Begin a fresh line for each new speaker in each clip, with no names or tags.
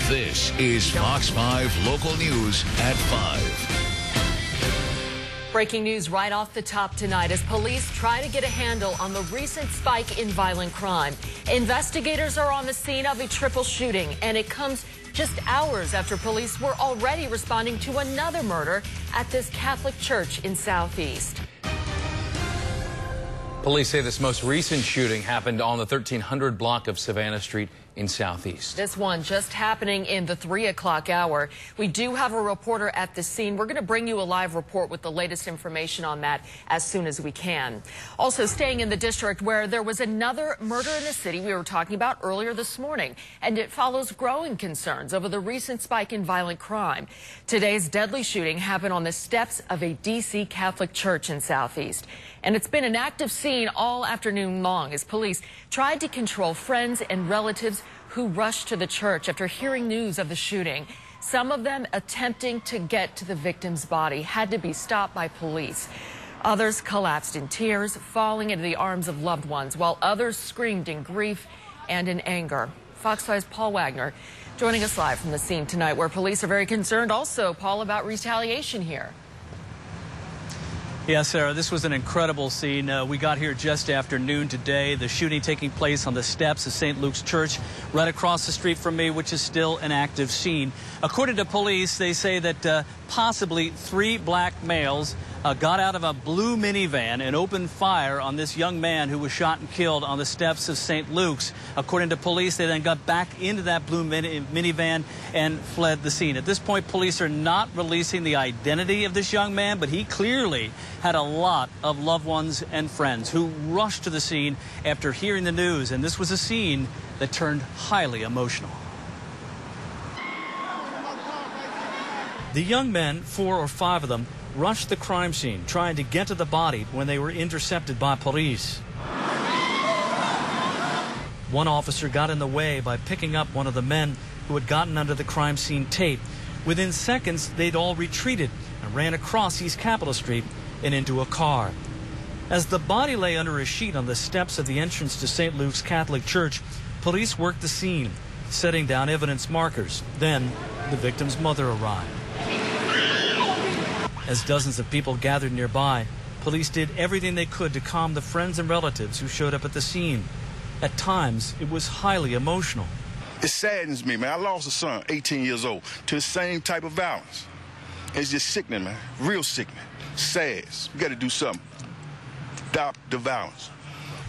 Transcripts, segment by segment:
This is Fox 5 Local News at 5.
Breaking news right off the top tonight as police try to get a handle on the recent spike in violent crime. Investigators are on the scene of a triple shooting, and it comes just hours after police were already responding to another murder at this Catholic church in Southeast.
Police say this most recent shooting happened on the 1300 block of Savannah Street in Southeast.
This one just happening in the 3 o'clock hour. We do have a reporter at the scene. We're going to bring you a live report with the latest information on that as soon as we can. Also staying in the district where there was another murder in the city we were talking about earlier this morning, and it follows growing concerns over the recent spike in violent crime. Today's deadly shooting happened on the steps of a D.C. Catholic church in Southeast. And it's been an active scene all afternoon long as police tried to control friends and relatives who rushed to the church after hearing news of the shooting. Some of them attempting to get to the victim's body had to be stopped by police. Others collapsed in tears, falling into the arms of loved ones, while others screamed in grief and in anger. Fox 5's Paul Wagner joining us live from the scene tonight, where police are very concerned also, Paul, about retaliation here.
Yeah, Sarah, this was an incredible scene. We got here just after noon today. The shooting taking place on the steps of St. Luke's Church right across the street from me, which is still an active scene. According to police, they say that possibly 3 black males got out of a blue minivan and opened fire on this young man who was shot and killed on the steps of St. Luke's. According to police, they then got back into that blue minivan and fled the scene. At this point, police are not releasing the identity of this young man, but he clearly had a lot of loved ones and friends who rushed to the scene after hearing the news, and this was a scene that turned highly emotional. The young men, 4 or 5 of them, rushed the crime scene, trying to get to the body when they were intercepted by police. One officer got in the way by picking up one of the men who had gotten under the crime scene tape. Within seconds, they'd all retreated and ran across East Capitol Street and into a car. As the body lay under a sheet on the steps of the entrance to St. Luke's Catholic Church, police worked the scene, setting down evidence markers. Then the victim's mother arrived. As dozens of people gathered nearby, police did everything they could to calm the friends and relatives who showed up at the scene. At times, it was highly emotional.
It saddens me, man. I lost a son, 18 years old, to the same type of violence. It's just sickening, man. Real sickening. Sad. We got to do something. Stop the violence.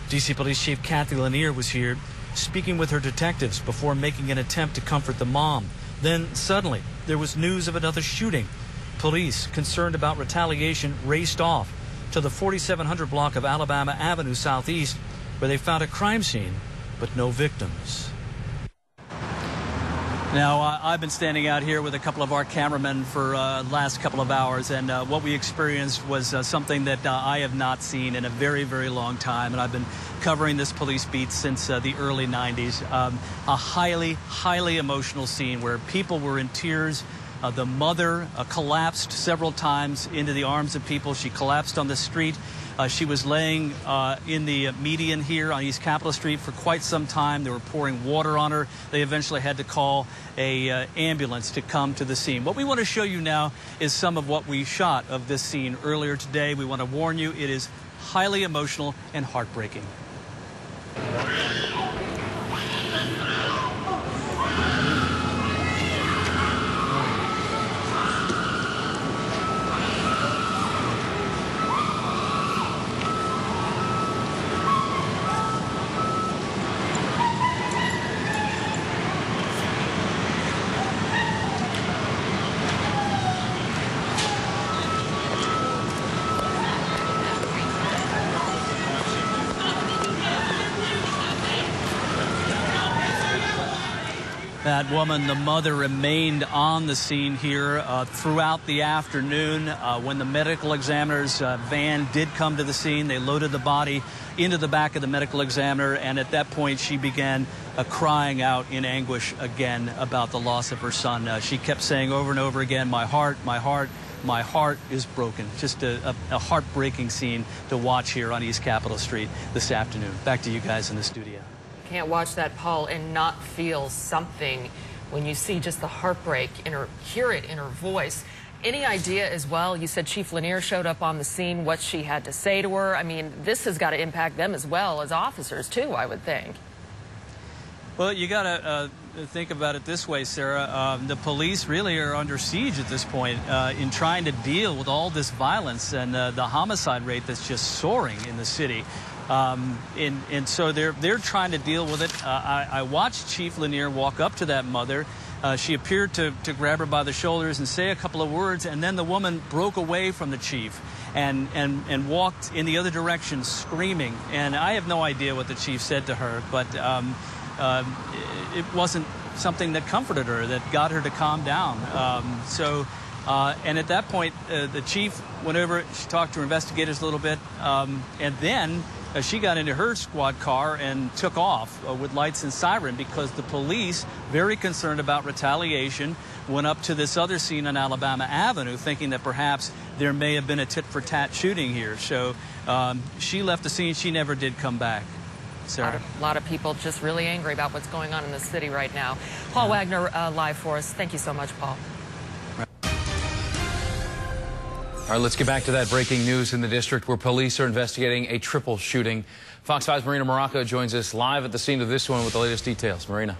D.C. Police Chief Kathy Lanier was here, speaking with her detectives before making an attempt to comfort the mom. Then, suddenly, there was news of another shooting. Police, concerned about retaliation, raced off to the 4700 block of Alabama Avenue Southeast, where they found a crime scene, but no victims. Now, I've been standing out here with a couple of our cameramen for the last couple of hours, and what we experienced was something that I have not seen in a very, very long time, and I've been covering this police beat since the early 90s. A highly, highly emotional scene where people were in tears. The mother collapsed several times into the arms of people. She collapsed on the street. She was laying in the median here on East Capitol Street for quite some time. They were pouring water on her. They eventually had to call a ambulance to come to the scene. What we want to show you now is some of what we shot of this scene earlier today. We want to warn you, it is highly emotional and heartbreaking. That woman, the mother, remained on the scene here throughout the afternoon. When the medical examiner's van did come to the scene, they loaded the body into the back of the medical examiner, and at that point she began crying out in anguish again about the loss of her son. She kept saying over and over again, "My heart, my heart, my heart is broken." Just a heartbreaking scene to watch here on East Capitol Street this afternoon. Back to you guys in the studio.
Can't watch that, Paul, and not feel something when you see just the heartbreak in her, hear it in her voice. Any idea as well? You said Chief Lanier showed up on the scene, what she had to say to her. I mean, this has got to impact them as well as officers, too, I would think.
Well, you got to think about it this way, Sarah. The police really are under siege at this point in trying to deal with all this violence and the homicide rate that's just soaring in the city. And so they're trying to deal with it. I watched Chief Lanier walk up to that mother. She appeared to grab her by the shoulders and say a couple of words, and then the woman broke away from the chief and walked in the other direction screaming. And I have no idea what the chief said to her, but it wasn't something that comforted her, that got her to calm down. And at that point, the chief went over, she talked to her investigators a little bit, and then she got into her squad car and took off with lights and siren, because the police, very concerned about retaliation, went up to this other scene on Alabama Avenue thinking that perhaps there may have been a tit-for-tat shooting here. So she left the scene. She never did come back. Sarah.
A lot of people just really angry about what's going on in the city right now. Paul Wagner live for us. Thank you so much, Paul.
All right, let's get back to that breaking news in the district where police are investigating a triple shooting. Fox 5's Marina Morocco joins us live at the scene of this one with the latest details. Marina.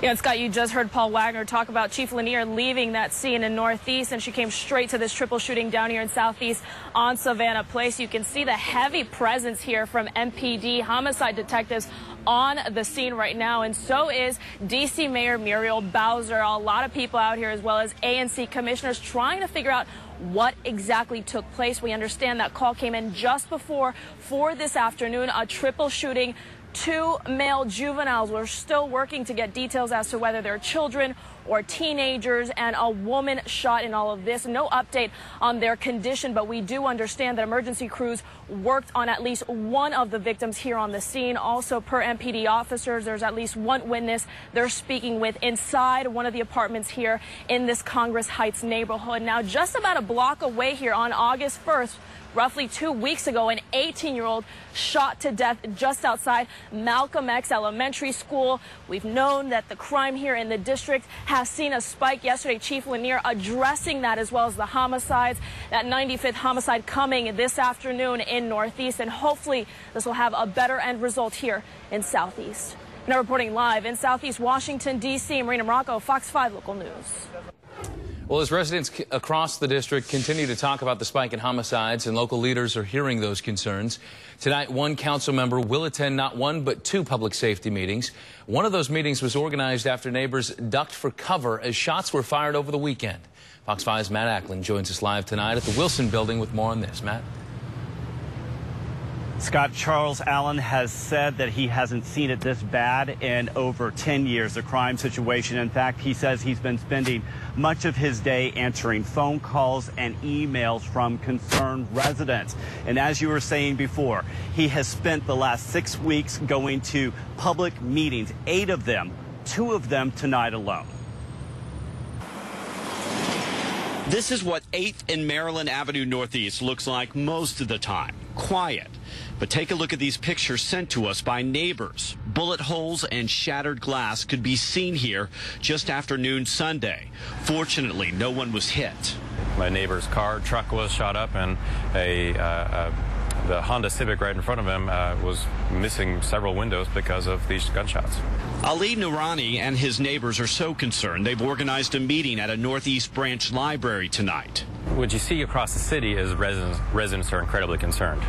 Yeah, Scott, you just heard Paul Wagner talk about Chief Lanier leaving that scene in Northeast, and she came straight to this triple shooting down here in Southeast on Savannah Place. You can see the heavy presence here from MPD homicide detectives on the scene right now, and so is D.C. Mayor Muriel Bowser. A lot of people out here, as well as ANC commissioners, trying to figure out what exactly took place. We understand that call came in just before 4 this afternoon, a triple shooting. 2 male juveniles. We're still working to get details as to whether they're children or teenagers, and a woman shot in all of this. No update on their condition, but we do understand that emergency crews worked on at least one of the victims here on the scene. Also, per MPD officers, there's at least one witness they're speaking with inside one of the apartments here in this Congress Heights neighborhood. Now, just about a block away here on August 1st, roughly 2 weeks ago, an 18-year-old shot to death just outside Malcolm X Elementary School. We've known that the crime here in the district has seen a spike. Yesterday, Chief Lanier addressing that, as well as the homicides. That 95th homicide coming this afternoon in Northeast, and hopefully this will have a better end result here in Southeast. Now reporting live in Southeast Washington, D.C., Marina Morocco, Fox 5 Local News.
Well, as residents across the district continue to talk about the spike in homicides, and local leaders are hearing those concerns, tonight one council member will attend not one but 2 public safety meetings. One of those meetings was organized after neighbors ducked for cover as shots were fired over the weekend. Fox 5's Matt Ackland joins us live tonight at the Wilson Building with more on this. Matt.
Scott, Charles Allen has said that he hasn't seen it this bad in over 10 years, the crime situation. In fact, he says he's been spending much of his day answering phone calls and emails from concerned residents. And as you were saying before, he has spent the last 6 weeks going to public meetings, 8 of them, 2 of them tonight alone.
This is what 8th and Maryland Avenue Northeast looks like most of the time. Quiet. But take a look at these pictures sent to us by neighbors. Bullet holes and shattered glass could be seen here just after noon Sunday. Fortunately, no one was hit.
My neighbor's truck was shot up, and the Honda Civic right in front of him was missing several windows because of these gunshots.
Ali Noorani and his neighbors are so concerned they've organized a meeting at a Northeast Branch library tonight.
What you see across the city is residents are incredibly concerned.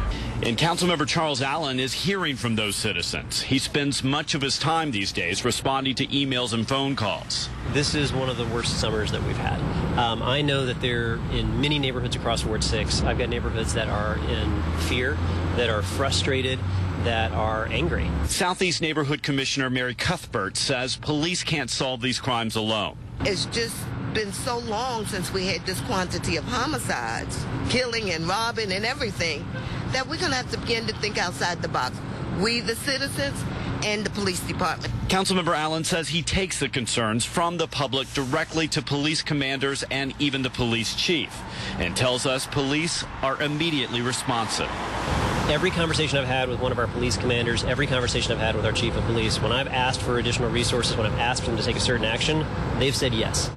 And Councilmember Charles Allen is hearing from those citizens. He spends much of his time these days responding to emails and phone calls.
This is one of the worst summers that we've had. I know that they're in many neighborhoods across Ward 6. I've got neighborhoods that are in fear, that are frustrated, that are angry.
Southeast Neighborhood Commissioner Mary Cuthbert says police can't solve these crimes alone.
It's just been so long since we had this quantity of homicides, killing and robbing and everything, that we're going to have to begin to think outside the box. We, the citizens, and the police department.
Councilmember Allen says he takes the concerns from the public directly to police commanders and even the police chief, and tells us police are immediately responsive.
Every conversation I've had with one of our police commanders, every conversation I've had with our chief of police, when I've asked for additional resources, when I've asked them to take a certain action, they've said yes.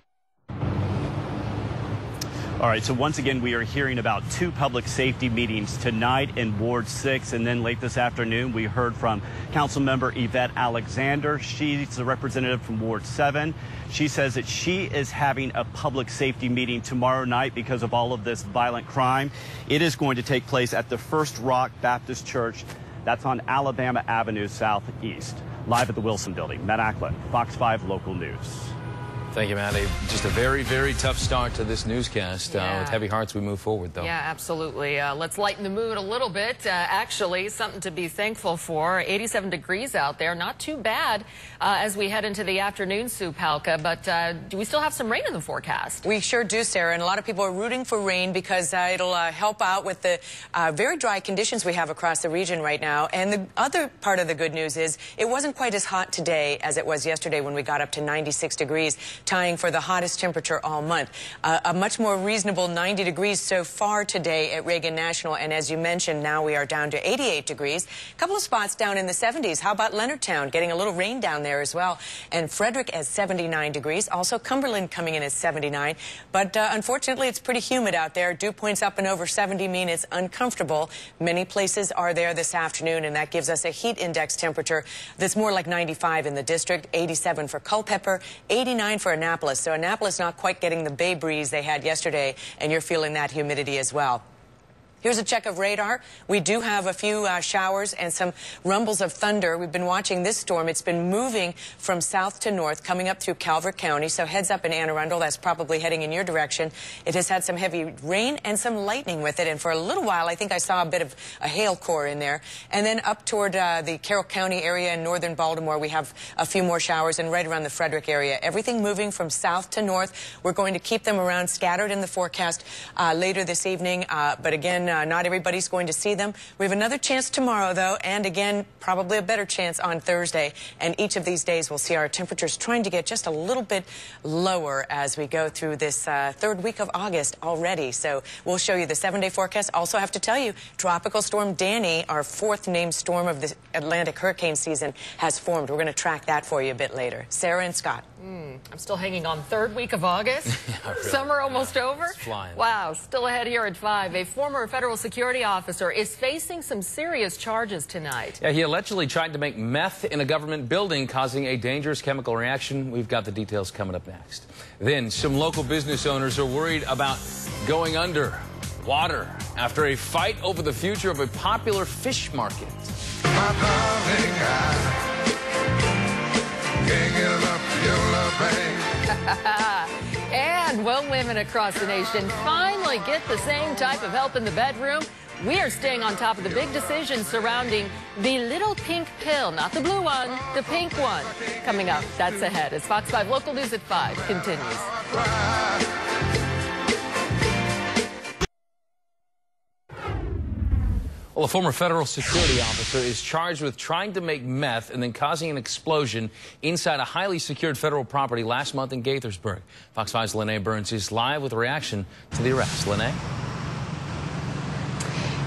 All right, so once again, we are hearing about 2 public safety meetings tonight in Ward 6, and then late this afternoon, we heard from Councilmember Yvette Alexander. She's the representative from Ward 7. She says that she is having a public safety meeting tomorrow night because of all of this violent crime. It is going to take place at the First Rock Baptist Church. That's on Alabama Avenue Southeast. Live at the Wilson Building. Matt Ackland, Fox 5 Local News.
Thank you, Matt. Just a very, very tough start to this newscast.
Yeah.
With heavy hearts, we move forward, though.
Yeah, absolutely. Let's lighten the mood a little bit. Actually, something to be thankful for. 87 degrees out there. Not too bad as we head into the afternoon, Sue Palka. But do we still have some rain in the forecast?
We sure do, Sarah. And a lot of people are rooting for rain because it'll help out with the very dry conditions we have across the region right now. And the other part of the good news is it wasn't quite as hot today as it was yesterday when we got up to 96 degrees. Tying for the hottest temperature all month. A much more reasonable 90 degrees so far today at Reagan National. And as you mentioned, now we are down to 88 degrees. A couple of spots down in the 70s. How about Leonardtown? Getting a little rain down there as well. And Frederick at 79 degrees. Also Cumberland coming in at 79. But unfortunately, it's pretty humid out there. Dew points up and over 70 mean it's uncomfortable. Many places are there this afternoon, and that gives us a heat index temperature that's more like 95 in the district, 87 for Culpeper, 89 for Annapolis. So Annapolis not quite getting the bay breeze they had yesterday, and you're feeling that humidity as well. Here's a check of radar. We do have a few showers and some rumbles of thunder. We've been watching this storm. It's been moving from south to north, coming up through Calvert County. So heads up in Anne Arundel. That's probably heading in your direction. It has had some heavy rain and some lightning with it. And for a little while, I think I saw a bit of a hail core in there. And then up toward the Carroll County area in northern Baltimore, we have a few more showers, and right around the Frederick area. Everything moving from south to north. We're going to keep them around scattered in the forecast later this evening. But again, not everybody's going to see them. We have another chance tomorrow, though, and again, probably a better chance on Thursday. And each of these days, we'll see our temperatures trying to get just a little bit lower as we go through this third week of August already. So we'll show you the 7-day forecast. Also have to tell you, Tropical Storm Danny, our 4th named storm of the Atlantic hurricane season, has formed. We're going to track that for you a bit later. Sarah and Scott.
I'm still hanging on. 3rd week of August.
Yeah, really.
Summer almost over.
It's flying.
Wow, still ahead here at 5. A former federal security officer is facing some serious charges tonight.
Yeah, he allegedly tried to make meth in a government building, causing a dangerous chemical reaction. We've got the details coming up next. Then, some local business owners are worried about going under water after a fight over the future of a popular fish market.
And will women across the nation finally get the same type of help in the bedroom? We are staying on top of the big decisions surrounding the little pink pill, not the blue one, the pink one. Coming up, that's ahead as Fox 5 Local News at 5 continues.
Well, a former federal security officer is charged with trying to make meth and then causing an explosion inside a highly secured federal property last month in Gaithersburg. Fox 5's Lene Burns is live with a reaction to the arrest. Lene?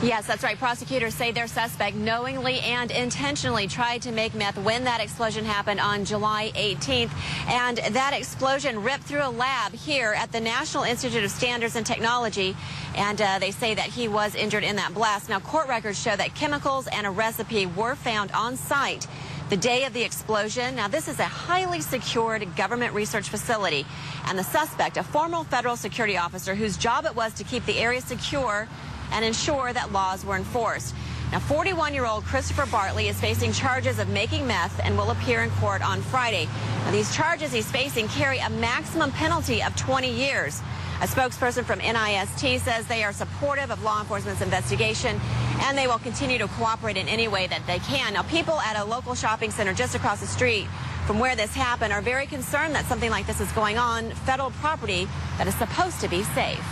Yes, that's right. Prosecutors say their suspect knowingly and intentionally tried to make meth when that explosion happened on July 18th. And that explosion ripped through a lab here at the National Institute of Standards and Technology. And they say that he was injured in that blast. Now, court records show that chemicals and a recipe were found on site the day of the explosion. Now, this is a highly secured government research facility. And the suspect, a former federal security officer whose job it was to keep the area secure and ensure that laws were enforced. Now, 41-year-old Christopher Bartley is facing charges of making meth and will appear in court on Friday. Now, these charges he's facing carry a maximum penalty of 20 years. A spokesperson from NIST says they are supportive of law enforcement's investigation and they will continue to cooperate in any way that they can. Now, people at a local shopping center just across the street from where this happened are very concerned that something like this is going on federal property that is supposed to be safe.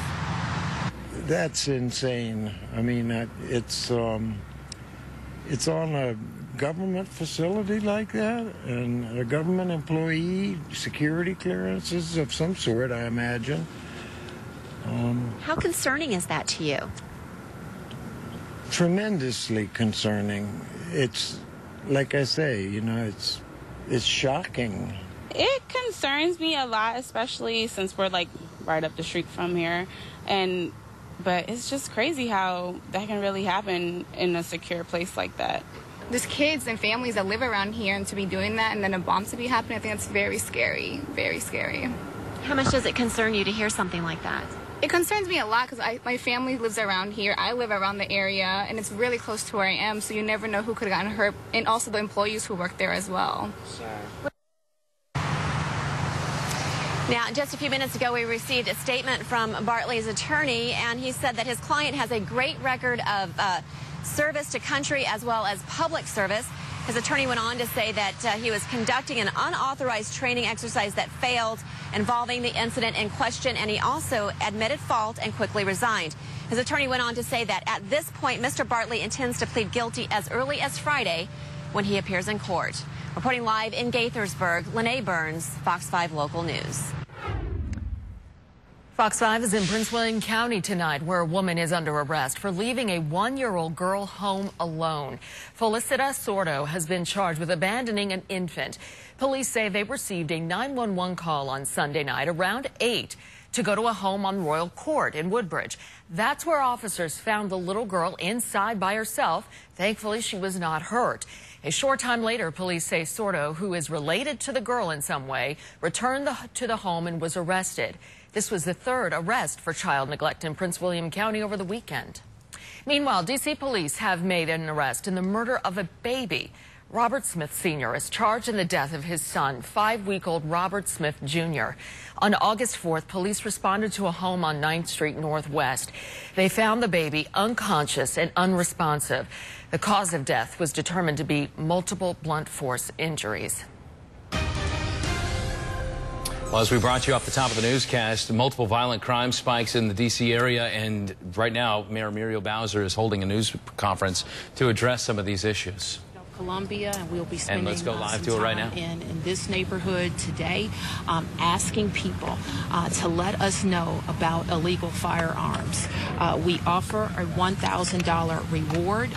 That's insane. I mean, it's on a government facility like that, and a government employee, security clearances of some sort, I imagine.
How concerning is that to you?
tremendously concerning. It's, like I say, you know, it's shocking.
It concerns me a lot, especially since we're like right up the street from here. But it's just crazy how that can really happen in a secure place like that.
There's kids and families that live around here, and to be doing that and then a bomb to be happening, I think that's very scary, very scary.
How much does it concern you to hear something like that?
It concerns me a lot because my family lives around here. I live around the area, and it's really close to where I am, so you never know who could have gotten hurt, and also the employees who work there as well.
Sure. Now, just a few minutes ago, we received a statement from Bartley's attorney, and he said that his client has a great record of service to country as well as public service. His attorney went on to say that he was conducting an unauthorized training exercise that failed involving the incident in question, and he also admitted fault and quickly resigned. His attorney went on to say that at this point, Mr. Bartley intends to plead guilty as early as Friday when he appears in court. Reporting live in Gaithersburg, Lene Burns, Fox 5 Local News.
Fox 5 is in Prince William County tonight, where a woman is under arrest for leaving a one-year-old girl home alone. Felicita Sordo has been charged with abandoning an infant. Police say they received a 911 call on Sunday night around 8 to go to a home on Royal Court in Woodbridge. That's where officers found the little girl inside by herself. Thankfully, she was not hurt. A short time later, police say Sordo, who is related to the girl in some way, returned to the home and was arrested. This was the third arrest for child neglect in Prince William County over the weekend. Meanwhile, D.C. police have made an arrest in the murder of a baby. Robert Smith Sr. is charged in the death of his son, 5-week-old Robert Smith Jr. On August 4th, police responded to a home on 9th Street Northwest. They found the baby unconscious and unresponsive. The cause of death was determined to be multiple blunt force injuries.
Well, as we brought you off the top of the newscast, multiple violent crime spikes in the D.C. area, and right now, Mayor Muriel Bowser is holding a news conference to address some of these issues.
Columbia, and we'll be spending
let's go live to it
some
right
time
now.
in this neighborhood today, asking people to let us know about illegal firearms. We offer a $1,000 reward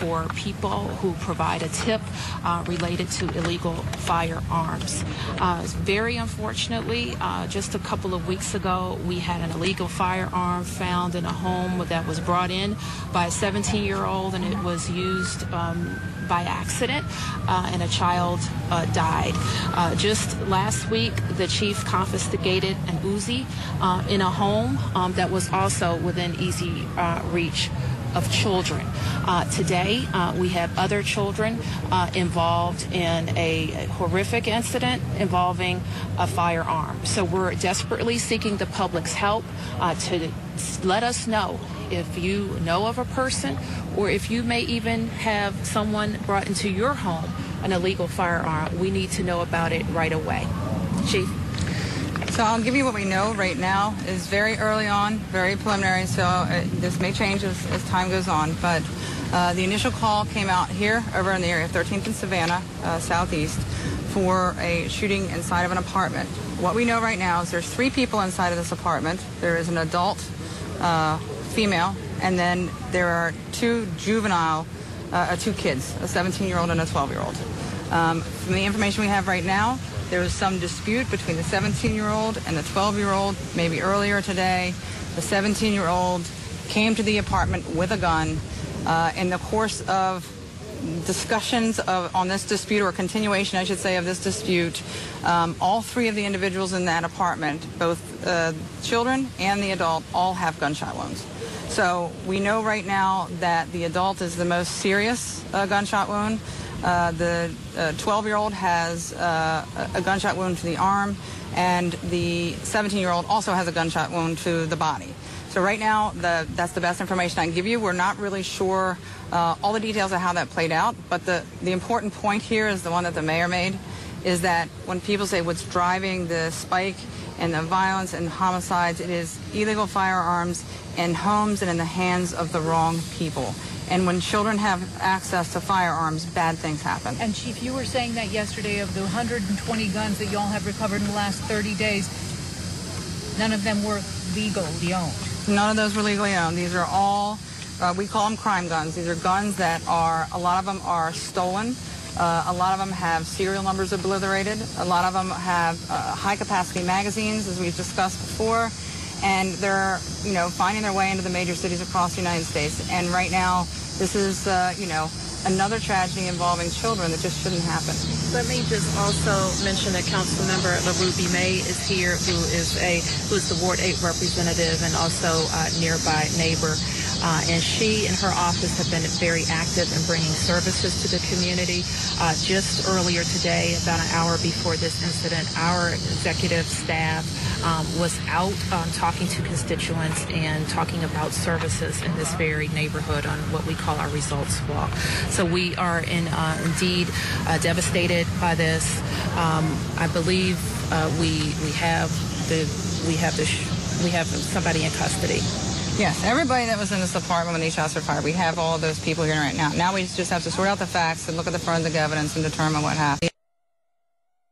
for people who provide a tip related to illegal firearms. Very unfortunately, just a couple of weeks ago, we had an illegal firearm found in a home that was brought in by a 17-year-old, and it was used by accident, and a child died. Just last week, the chief confiscated an Uzi in a home that was also within easy reach of children. Today, we have other children involved in a horrific incident involving a firearm. So we're desperately seeking the public's help to let us know if you know of a person, or if you may even have someone brought into your home an illegal firearm. We need to know about it right away. Chief.
So I'll give you what we know right now. Is very early on, very preliminary, so this may change as time goes on. But the initial call came out here over in the area of 13th and Savannah, southeast, for a shooting inside of an apartment. What we know right now is there's 3 people inside of this apartment. There is an adult female, and then there are 2 juvenile, 2 kids, a 17-year-old and a 12-year-old. From the information we have right now, there was some dispute between the 17-year-old and the 12-year-old, maybe earlier today. The 17-year-old came to the apartment with a gun. In the course of discussions on this dispute, or continuation, I should say, of this dispute, all 3 of the individuals in that apartment, both children and the adult, all have gunshot wounds. So we know right now that the adult is the most serious gunshot wound. The 12-year-old has a gunshot wound to the arm, and the 17-year-old also has a gunshot wound to the body. So right now, that's the best information I can give you. We're not really sure all the details of how that played out, but the important point here is the one that the mayor made, is that when people say what's driving the spike and the violence and homicides, it is illegal firearms in homes and in the hands of the wrong people. And when children have access to firearms, bad things happen.
And Chief, you were saying that yesterday, of the 120 guns that y'all have recovered in the last 30 days, none of them were legally owned.
None of those were legally owned. These are all we call them crime guns. These are guns that are, a lot of them are stolen. A lot of them have serial numbers obliterated. A lot of them have high-capacity magazines, as we've discussed before. And they're, finding their way into the major cities across the United States. And right now, this is, another tragedy involving children that just shouldn't happen.
Let me just also mention that Councilmember LaRuby May is here, who is the Ward 8 representative and also a nearby neighbor. And she and her office have been very active in bringing services to the community. Just earlier today, about an hour before this incident, our executive staff was out talking to constituents and talking about services in this very neighborhood on what we call our results walk. So we are indeed devastated by this. I believe we have somebody in custody.
Yes, everybody that was in this apartment when these shots were fired, we have all of those people here right now. Now we just have to sort out the facts and look at the forensic evidence and determine what happened.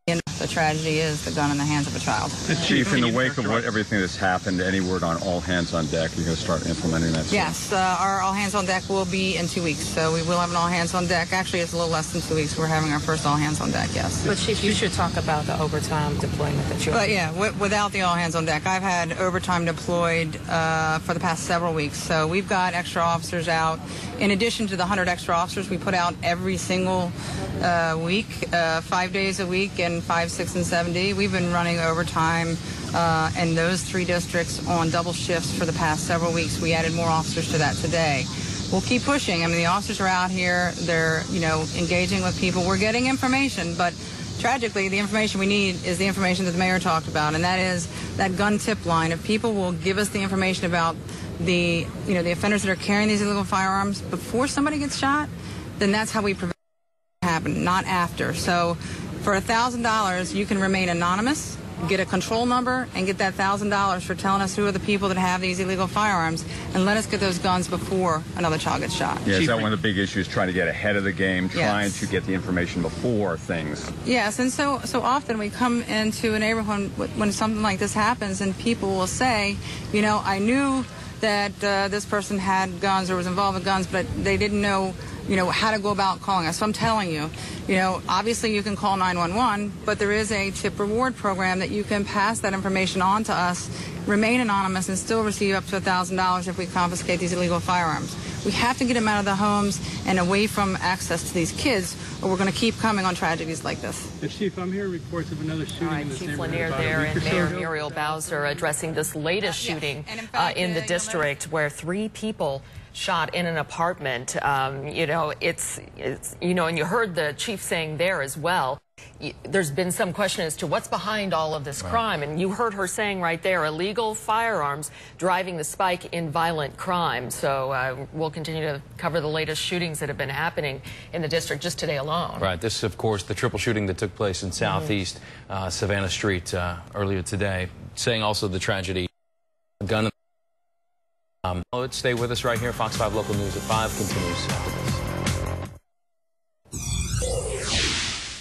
The tragedy is the gun in the hands of a child.
Chief, in the wake of everything that's happened, any word on all hands on deck? You're going to start implementing that?
Yes, our all hands on deck will be in 2 weeks. So we will have an all hands on deck. Actually, it's a little less than 2 weeks. We're having our first all hands on deck, yes.
But Chief, you should talk about the overtime deployment that you're...
But yeah, without the all hands on deck, I've had overtime deployed for the past several weeks. So we've got extra officers out. In addition to the 100 extra officers we put out every single week, 5 days a week, and 5, 6, and 7 days. We've been running overtime in those 3 districts on double shifts for the past several weeks. We added more officers to that today. We'll keep pushing. I mean, the officers are out here. They're, engaging with people. We're getting information, but tragically, the information we need is the information that the mayor talked about, and that is that gun tip line. If people will give us the information about the offenders that are carrying these illegal firearms before somebody gets shot, then that's how we prevent it from happening, not after. So for $1,000, you can remain anonymous, get a control number, and get that $1,000 for telling us who are the people that have these illegal firearms, and let us get those guns before another child gets shot.
Yeah, is that one of the big issues, trying to get ahead of the game, trying to get the information before things?
Yes, and so often we come into a neighborhood when something like this happens, and people will say, I knew that this person had guns or was involved with guns, but they didn't know how to go about calling us. So I'm telling you, obviously you can call 911, but there is a tip reward program that you can pass that information on to us, remain anonymous, and still receive up to $1,000 if we confiscate these illegal firearms. We have to get them out of the homes and away from access to these kids, or we're going to keep coming on tragedies like this.
Chief, I'm hearing reports of another shooting in this
Chief
neighborhood.
Lanier there and Mayor Muriel Bowser addressing this latest shooting in the district where 3 people shot in an apartment. And you heard the chief saying there as well. There's been some question as to what's behind all of this crime, and you heard her saying right there, illegal firearms driving the spike in violent crime. So we'll continue to cover the latest shootings that have been happening in the district just today alone.
Right. This is, of course, the triple shooting that took place in Southeast Savannah Street earlier today, saying also the tragedy, a gun. Stay with us right here. Fox 5 Local News at 5 continues after this.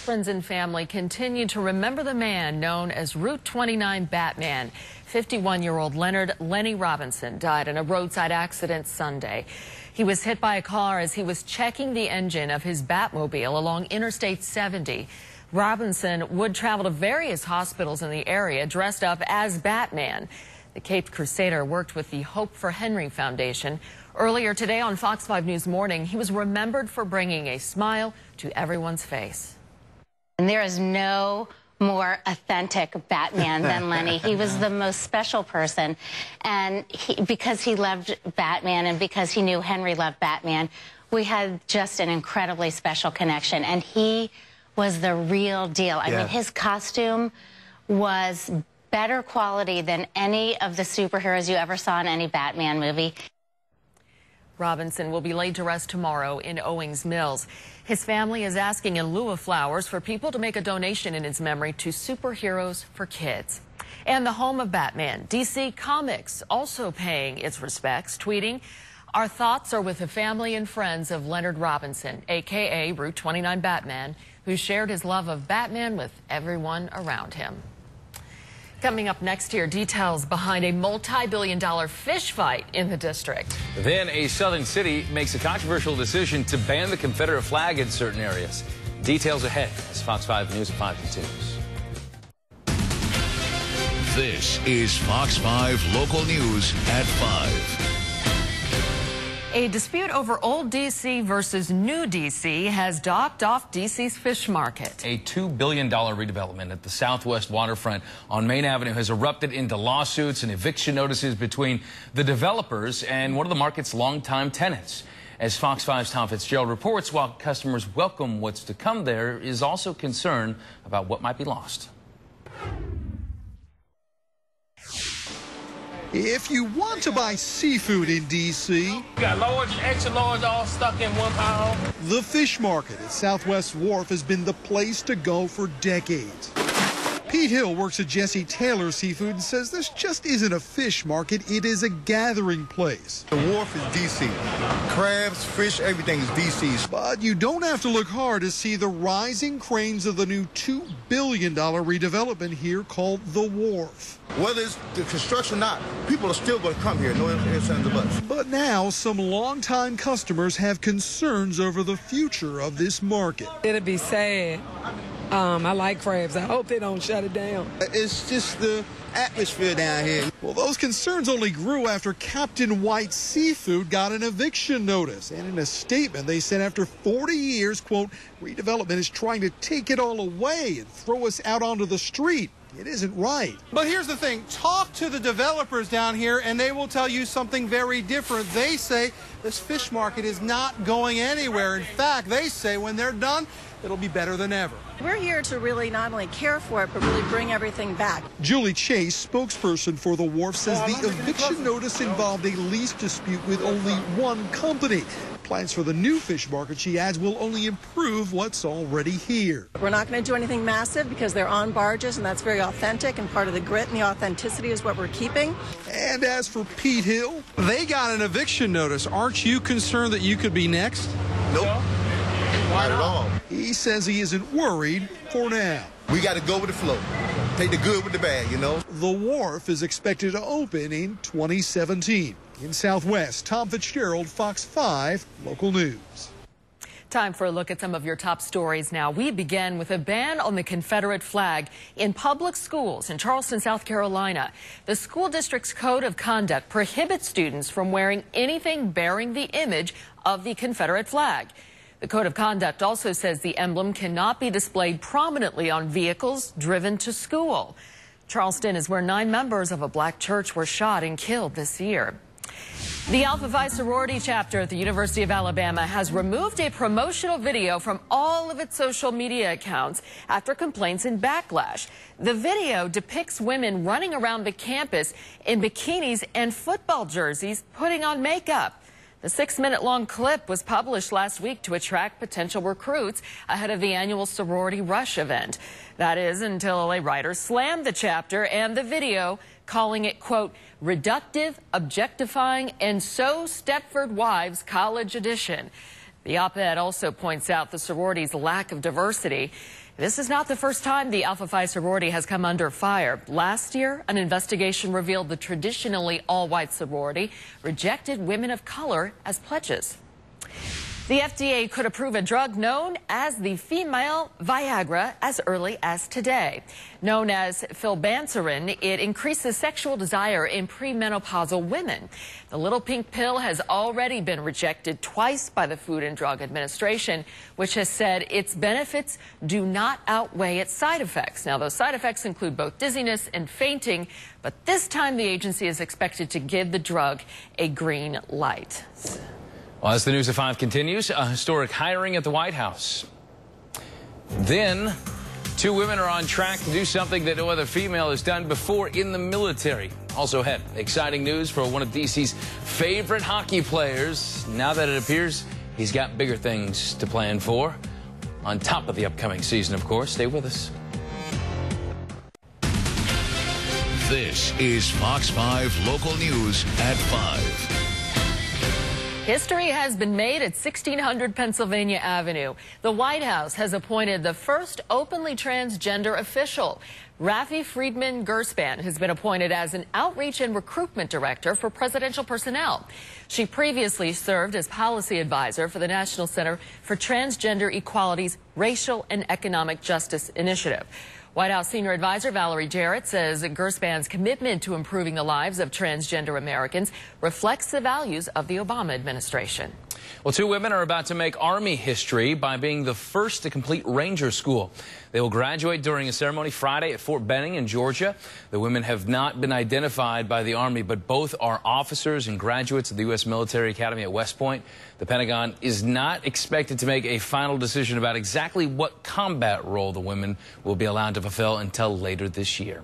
Friends and family continue to remember the man known as Route 29 Batman. 51-year-old Leonard "Lenny" Robinson died in a roadside accident Sunday. He was hit by a car as he was checking the engine of his Batmobile along Interstate 70. Robinson would travel to various hospitals in the area dressed up as Batman. The Caped Crusader worked with the Hope for Henry Foundation. Earlier today on Fox 5 News Morning, he was remembered for bringing a smile to everyone's face.
And there is no more authentic Batman than Lenny. He was the most special person. And because he loved Batman and because he knew Henry loved Batman, we had just an incredibly special connection. And he was the real deal. I mean, his costume was better quality than any of the superheroes you ever saw in any Batman movie.
Robinson will be laid to rest tomorrow in Owings Mills. His family is asking in lieu of flowers for people to make a donation in his memory to Superheroes for Kids. And the home of Batman, DC Comics, also paying its respects, tweeting, "Our thoughts are with the family and friends of Leonard Robinson, a.k.a. Route 29 Batman, who shared his love of Batman with everyone around him." Coming up next here, details behind a multi-billion-dollar fish fight in the district.
Then a southern city makes a controversial decision to ban the Confederate flag in certain areas. Details ahead as Fox 5 News at 5 continues.
This is Fox 5 Local News at 5.
A dispute over old D.C. versus new D.C. has docked off D.C.'s fish market.
A $2 billion redevelopment at the southwest waterfront on Main Avenue has erupted into lawsuits and eviction notices between the developers and one of the market's longtime tenants. As Fox 5's Tom Fitzgerald reports, while customers welcome what's to come, there is also concern about what might be lost.
If you want to buy seafood in D.C.,
got large, extra large, all stuck in one pile.
The fish market at Southwest Wharf has been the place to go for decades. Pete Hill works at Jesse Taylor Seafood and says this just isn't a fish market, it is a gathering place.
The wharf is D.C. Crabs, fish, everything is D.C.
But you don't have to look hard to see the rising cranes of the new $2 billion redevelopment here called The Wharf.
Whether it's the construction or not, people are still going to come here, no ifs, ands, or buts.
But now some longtime customers have concerns over the future of this market.
It'll be sad. I like crabs. I hope they don't shut it down.
It's just the atmosphere down here.
Well, those concerns only grew after Captain White Seafood got an eviction notice. And in a statement, they said after 40 years, quote, redevelopment is trying to take it all away and throw us out onto the street. It isn't right.
But here's the thing. Talk to the developers down here, and they will tell you something very different. They say this fish market is not going anywhere. In fact, they say when they're done, it'll be better than ever.
We're here to really not only care for it, but really bring everything back.
Julie Chase, spokesperson for The Wharf, says the eviction notice involved a lease dispute with only one company. Plans for the new fish market, she adds, will only improve what's already here.
We're not going to do anything massive because they're on barges, and that's very authentic, and part of the grit and the authenticity is what we're keeping.
And as for Pete Hill,
they got an eviction notice. Aren't you concerned that you could be next?
Nope. Not at all.
He says he isn't worried for now.
We got to go with the flow. Take the good with the bad, you know.
The Wharf is expected to open in 2017. In Southwest, Tom Fitzgerald, Fox 5 Local News.
Time for a look at some of your top stories now. We begin with a ban on the Confederate flag in public schools in Charleston, South Carolina. The school district's code of conduct prohibits students from wearing anything bearing the image of the Confederate flag. The code of conduct also says the emblem cannot be displayed prominently on vehicles driven to school. Charleston is where 9 members of a black church were shot and killed this year. The Alpha Phi sorority chapter at the University of Alabama has removed a promotional video from all of its social media accounts after complaints and backlash. The video depicts women running around the campus in bikinis and football jerseys, putting on makeup. The 6-minute-long clip was published last week to attract potential recruits ahead of the annual sorority rush event. That is until a writer slammed the chapter and the video, calling it, quote, reductive, objectifying, and so Stepford Wives College Edition. The op-ed also points out the sorority's lack of diversity. This is not the first time the Alpha Phi sorority has come under fire. Last year, an investigation revealed the traditionally all-white sorority rejected women of color as pledges. The FDA could approve a drug known as the female Viagra as early as today. Known as philbanserin, it increases sexual desire in premenopausal women. The little pink pill has already been rejected twice by the Food and Drug Administration, which has said its benefits do not outweigh its side effects. Now, those side effects include both dizziness and fainting, but this time the agency is expected to give the drug a green light.
Well, as the News at 5 continues, a historic hiring at the White House. Then, 2 women are on track to do something that no other female has done before in the military. Also ahead, exciting news for one of D.C.'s favorite hockey players. Now that it appears he's got bigger things to plan for. On top of the upcoming season, of course. Stay with us.
This is Fox 5 Local News at 5.
History has been made at 1600 Pennsylvania Avenue. The White House has appointed the first openly transgender official. Rafi Friedman Gerspan has been appointed as an outreach and recruitment director for presidential personnel. She previously served as policy advisor for the National Center for Transgender Equality's Racial and Economic Justice Initiative. White House senior advisor Valerie Jarrett says Gerspan's commitment to improving the lives of transgender Americans reflects the values of the Obama administration.
Well, two women are about to make Army history by being the first to complete Ranger School. They will graduate during a ceremony Friday at Fort Benning in Georgia. The women have not been identified by the Army, but both are officers and graduates of the U.S. Military Academy at West Point. The Pentagon is not expected to make a final decision about exactly what combat role the women will be allowed to fulfill until later this year.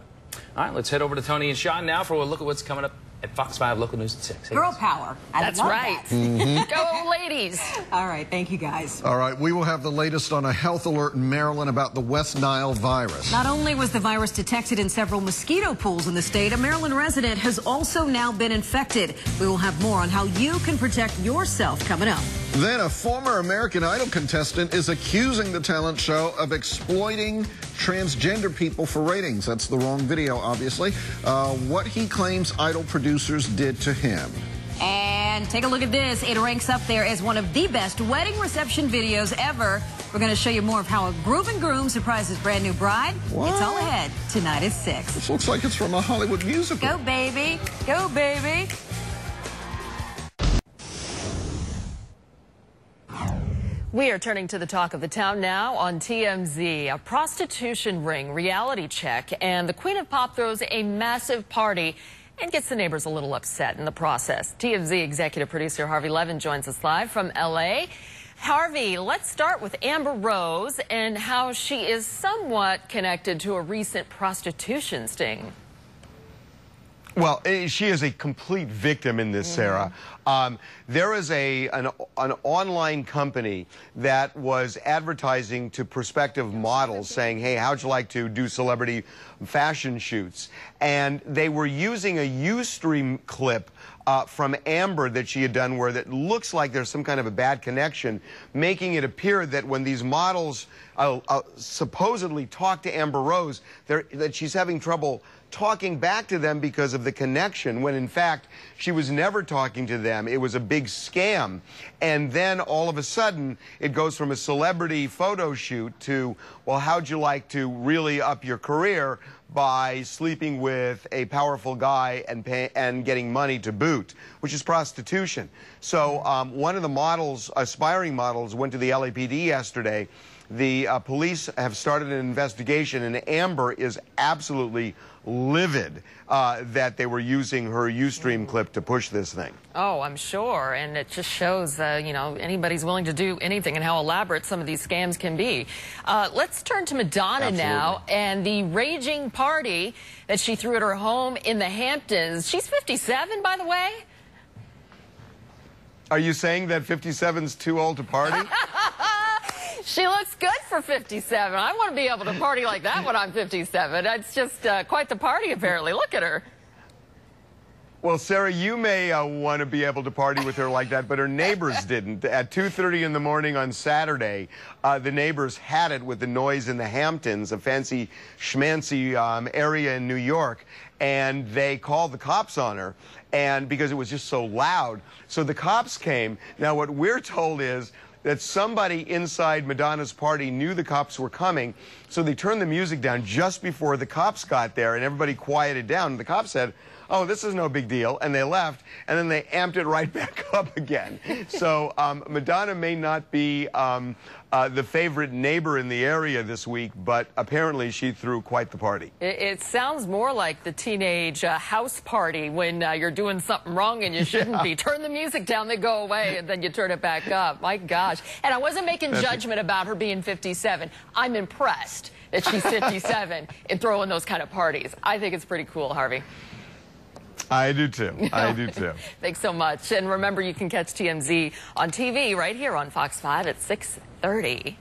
All right, let's head over to Tony and Sean now for a look at what's coming up at Fox 5 Local News at 6. Hey,
Girl power.
That's right. Go, ladies.
All right. Thank you, guys.
All right. We will have the latest on a health alert in Maryland about the West Nile virus.
Not only was the virus detected in several mosquito pools in the state, a Maryland resident has also now been infected. We will have more on how you can protect yourself coming up.
Then a former American Idol contestant is accusing the talent show of exploiting transgender people for ratings. That's the wrong video, obviously. What he claims Idol producers did to him.
And take a look at this. It ranks up there as one of the best wedding reception videos ever. We're going to show you more of how a grooving groom surprises brand new bride.
What?
It's all ahead tonight at 6.
This looks like it's from a Hollywood musical.
Go, baby. Go, baby.
We are turning to the talk of the town now on TMZ. A prostitution ring reality check, and the Queen of Pop throws a massive party and gets the neighbors a little upset in the process. TMZ executive producer Harvey Levin joins us live from L.A. Harvey, let's start with Amber Rose and how she is somewhat connected to a recent prostitution sting.
Well, she is a complete victim in this, Sarah. There is an online company that was advertising to prospective models saying, hey, how'd you like to do celebrity fashion shoots? And they were using a Ustream clip from Amber that she had done where that looks like there's some kind of a bad connection, making it appear that when these models supposedly talk to Amber Rose, that she's having trouble talking back to them because of the connection, when in fact she was never talking to them. It was a big scam. And then all of a sudden it goes from a celebrity photo shoot to, well, how'd you like to really up your career by sleeping with a powerful guy and getting money to boot, which is prostitution. So one of the models, aspiring models, went to the LAPD yesterday. The police have started an investigation, and Amber is absolutely livid that they were using her Ustream clip to push this thing.
Oh, I'm sure, and it just shows, you know, anybody's willing to do anything and how elaborate some of these scams can be. Let's turn to Madonna now and the raging party that she threw at her home in the Hamptons. She's 57, by the way.
Are you saying that 57's too old to party?
She looks good for 57. I want to be able to party like that when I'm 57. It's just quite the party, apparently. Look at her.
Well, Sarah, you may want to be able to party with her like that, but her neighbors didn't. At 2:30 in the morning on Saturday, the neighbors had it with the noise in the Hamptons, a fancy schmancy area in New York, and they called the cops on her, and because it was just so loud. So the cops came. Now, what we're told is that somebody inside Madonna's party knew the cops were coming, so they turned the music down just before the cops got there, and everybody quieted down. And the cops said, oh, this is no big deal, and they left, and then they amped it right back up again. So Madonna may not be the favorite neighbor in the area this week, but apparently she threw quite the party.
It sounds more like the teenage house party when you're doing something wrong and you shouldn't be. Turn the music down, they go away, and then you turn it back up. My gosh. And I wasn't making judgment about her being 57. I'm impressed that she's 57 and throwing those kind of parties. I think it's pretty cool, Harvey.
I do too. I do too.
Thanks so much. And remember, you can catch TMZ on TV right here on Fox 5 at 6:30.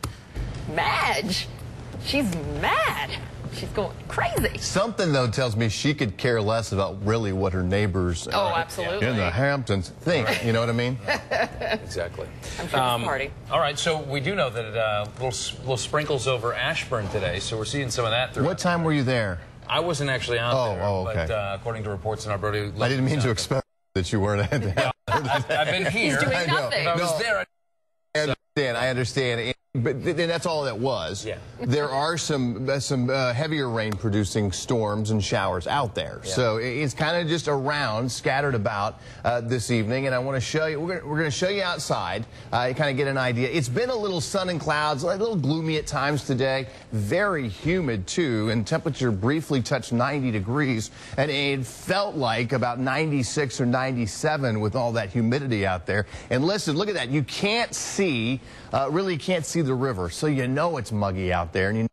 Madge. She's mad. She's going crazy.
Something, though, tells me she could care less about really what her neighbors
absolutely.
in the Hamptons think. You know what I mean?
Exactly.
I'm sure it's a party.
All right, so we do know that little sprinkles over Ashburn today, so we're seeing some of that through.
What time were you there?
I wasn't actually out there,
okay.
But according to reports in our Brody...
I didn't mean to expect that you weren't at the
I've been here.
He's doing nothing.
If I was there,
I understand. But that's all that was.
Yeah.
There are some heavier rain producing storms and showers out there.
Yeah.
So it's kind of just around, scattered about this evening. And I want to show you, we're going to show you outside, kind of get an idea. It's been a little sun and clouds, a little gloomy at times today. Very humid too, and temperature briefly touched 90 degrees. And it felt like about 96 or 97 with all that humidity out there. And listen, look at that. You can't see, really can't see the river, so you know it's muggy out there. And here's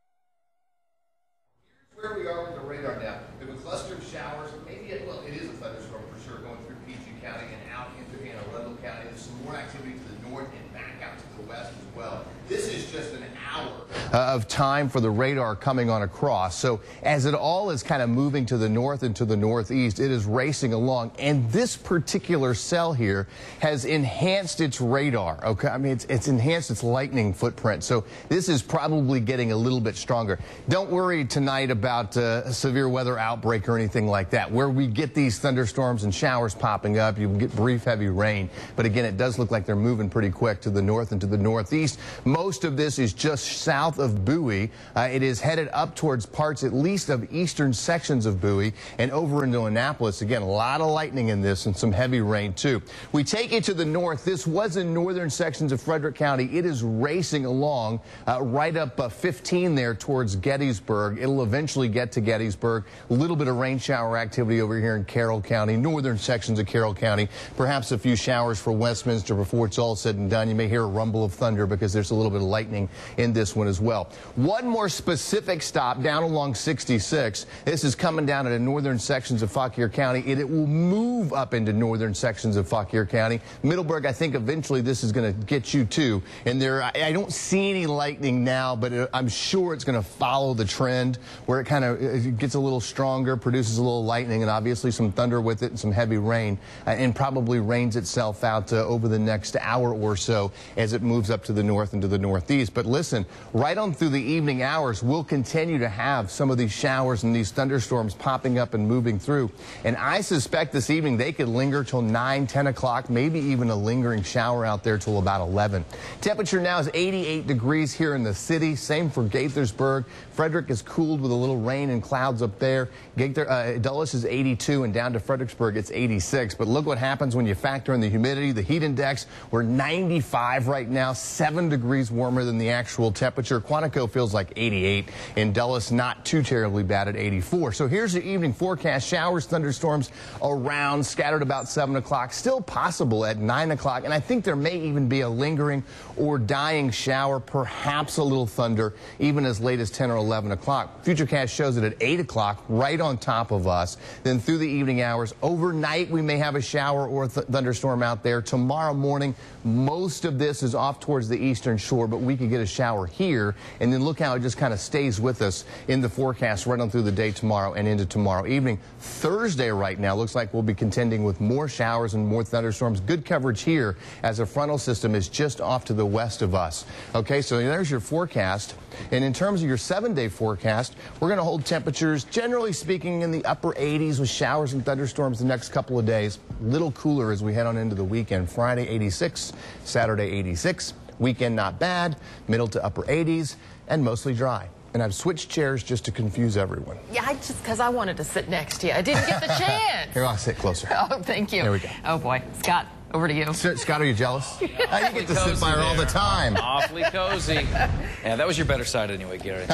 where we are with the radar now. We have a cluster of showers, maybe it is a thunderstorm for sure, going through PG County and out into Anne Arundel County. There's some more activity to the north and back out to the west as well. This is just an hour of time for the radar coming on across. So as it all is kind of moving to the north and to the northeast, it is racing along. And this particular cell here has enhanced its radar. Okay, I mean, it's enhanced its lightning footprint. So this is probably getting a little bit stronger. Don't worry tonight about a severe weather outbreak or anything like that. Where we get these thunderstorms and showers popping up, you can get brief heavy rain. But again, it does look like they're moving pretty quick to the north and to the northeast. Most of this is just south of Bowie. It is headed up towards parts at least of eastern sections of Bowie and over into Annapolis. Again, a lot of lightning in this and some heavy rain too. We take it to the north. This was in northern sections of Frederick County. It is racing along right up 15 there towards Gettysburg. It'll eventually get to Gettysburg. A little bit of rain shower activity over here in Carroll County, northern sections of Carroll County. Perhaps a few showers for Westminster before it's all said and done. You may hear a rumble of thunder because there's a little bit of lightning in this one as well. One more specific stop down along 66. This is coming down into northern sections of Fauquier County. It will move up into northern sections of Fauquier County. Middleburg, I think eventually this is going to get you too. And there, I don't see any lightning now, but I'm sure it's going to follow the trend where it kind of gets a little stronger, produces a little lightning, and obviously some thunder with it and some heavy rain, and probably rains itself out over the next hour or so as it moves up to the north and to the northeast. But listen, right on through the evening hours, we'll continue to have some of these showers and these thunderstorms popping up and moving through. And I suspect this evening they could linger till 9, 10 o'clock, maybe even a lingering shower out there till about 11. Temperature now is 88 degrees here in the city. Same for Gaithersburg. Frederick is cooled with a little rain and clouds up there. Dulles is 82, and down to Fredericksburg it's 86. But look what happens when you factor in the humidity, the heat index. We're 95 right now, 7 degrees warmer than the actual temperature. Quantico feels like 88, and Dulles not too terribly bad at 84. So here's the evening forecast. Showers, thunderstorms around, scattered about 7 o'clock. Still possible at 9 o'clock, and I think there may even be a lingering or dying shower, perhaps a little thunder, even as late as 10 or 11 o'clock. Futurecast shows it at 8 o'clock, right on top of us. Then through the evening hours, overnight, we may have a shower or thunderstorm out there. Tomorrow morning, most of this is off towards the eastern shore, but we could get a shower here. And then look how it just kind of stays with us in the forecast right on through the day tomorrow and into tomorrow evening. Thursday right now looks like we'll be contending with more showers and more thunderstorms. Good coverage here as a frontal system is just off to the west of us. Okay, so there's your forecast. And in terms of your 7-day forecast, we're going to hold temperatures, generally speaking, in the upper 80s with showers and thunderstorms the next couple of days. A little cooler as we head on into the weekend. Friday, 86. Saturday, 86. Weekend, not bad. Middle to upper 80s. And mostly dry. And I've switched chairs just to confuse everyone.
Yeah, because I wanted to sit next to you. I didn't get the chance.
Here, I'll sit closer.
Oh, thank you.
There we go.
Oh, boy. Scott, over to you.
Scott, are you jealous? You get to sit by her all the time.
Awfully cozy. Yeah, that was your better side anyway, Gary.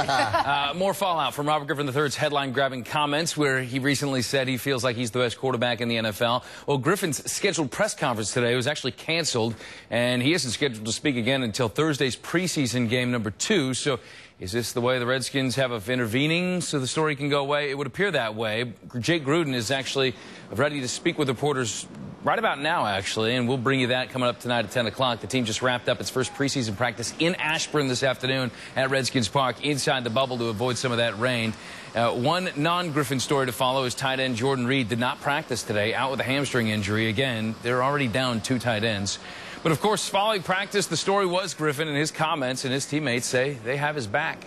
More fallout from Robert Griffin III's headline-grabbing comments where he recently said he feels like he's the best quarterback in the NFL. Well, Griffin's scheduled press conference today was actually canceled, and he isn't scheduled to speak again until Thursday's preseason game number 2. So is this the way the Redskins have of intervening so the story can go away? It would appear that way. Jake Gruden is actually ready to speak with reporters right about now, actually, and we'll bring you that coming up tonight at 10 o'clock. The team just wrapped up its first preseason practice in Ashburn this afternoon at Redskins Park inside the bubble to avoid some of that rain. One non-Griffin story to follow is tight end Jordan Reed did not practice today, out with a hamstring injury. Again, they're already down 2 tight ends. But, of course, following practice, the story was Griffin, and his comments and his teammates say they have his back.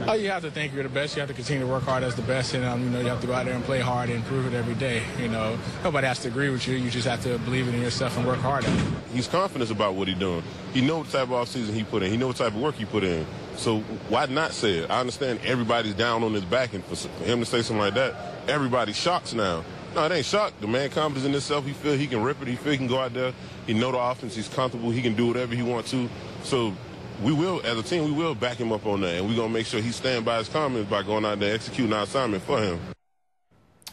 Oh, you have to think you're the best. You have to continue to work hard as the best, and you have to go out there and play hard and prove it every day. Nobody has to agree with you. You just have to believe in yourself and work hard at it.
He's confident about what he's doing. He knows what type of offseason he put in. He knows what type of work he put in. So why not say it? I understand everybody's down on his back, and for him to say something like that, everybody's shocked now. No, it ain't shocked. The man confident in himself. He feel he can rip it. He feel he can go out there. He know the offense. He's comfortable. He can do whatever he wants to. So we will, as a team, we will back him up on that, and we're going to make sure he stand by his comments by going out there and executing our assignment for him.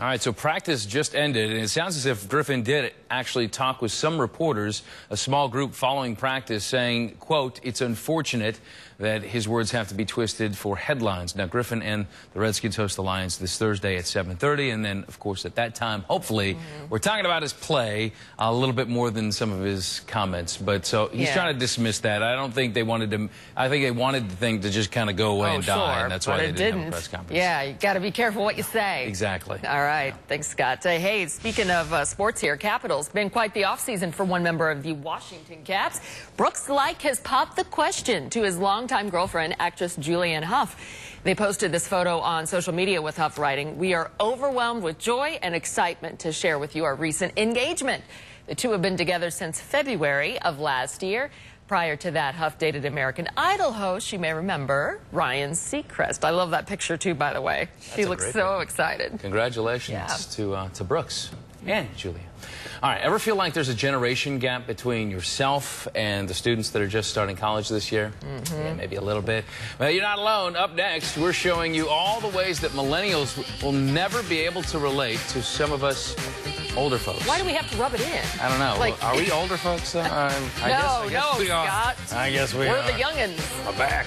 All right, so practice just ended, and it sounds as if Griffin did actually talk with some reporters, a small group following practice, saying, quote, it's unfortunate that his words have to be twisted for headlines. Now, Griffin and the Redskins host the Lions this Thursday at 7:30, and then, of course, at that time, hopefully, we're talking about his play a little bit more than some of his comments. But so he's trying to dismiss that. I don't think they wanted him. I think they wanted the thing to just kind of go away and die, and that's why they didn't have a press conference.
Yeah, you got to be careful what you say.
Exactly.
All right. Thanks, Scott. Hey, speaking of sports here, Capitals, been quite the offseason for one member of the Washington Caps. Brooks Laich has popped the question to his longtime girlfriend, actress Julianne Hough. They posted this photo on social media with Hough writing, "We are overwhelmed with joy and excitement to share with you our recent engagement." The two have been together since February of last year. Prior to that, Hough dated American Idol host, you may remember, Ryan Seacrest. I love that picture, too, by the way. She looks so excited.
Congratulations to Brooks and Julia. All right, ever feel like there's a generation gap between yourself and the students that are just starting college this year? Yeah, maybe a little bit. Well, you're not alone. Up next, we're showing you all the ways that millennials will never be able to relate to some of us older folks.
Why do we have to rub it in?
I don't know.
Like,
are we older folks? I
guess we
are.
Scott.
I guess we are.
We're the youngins.
I'm back.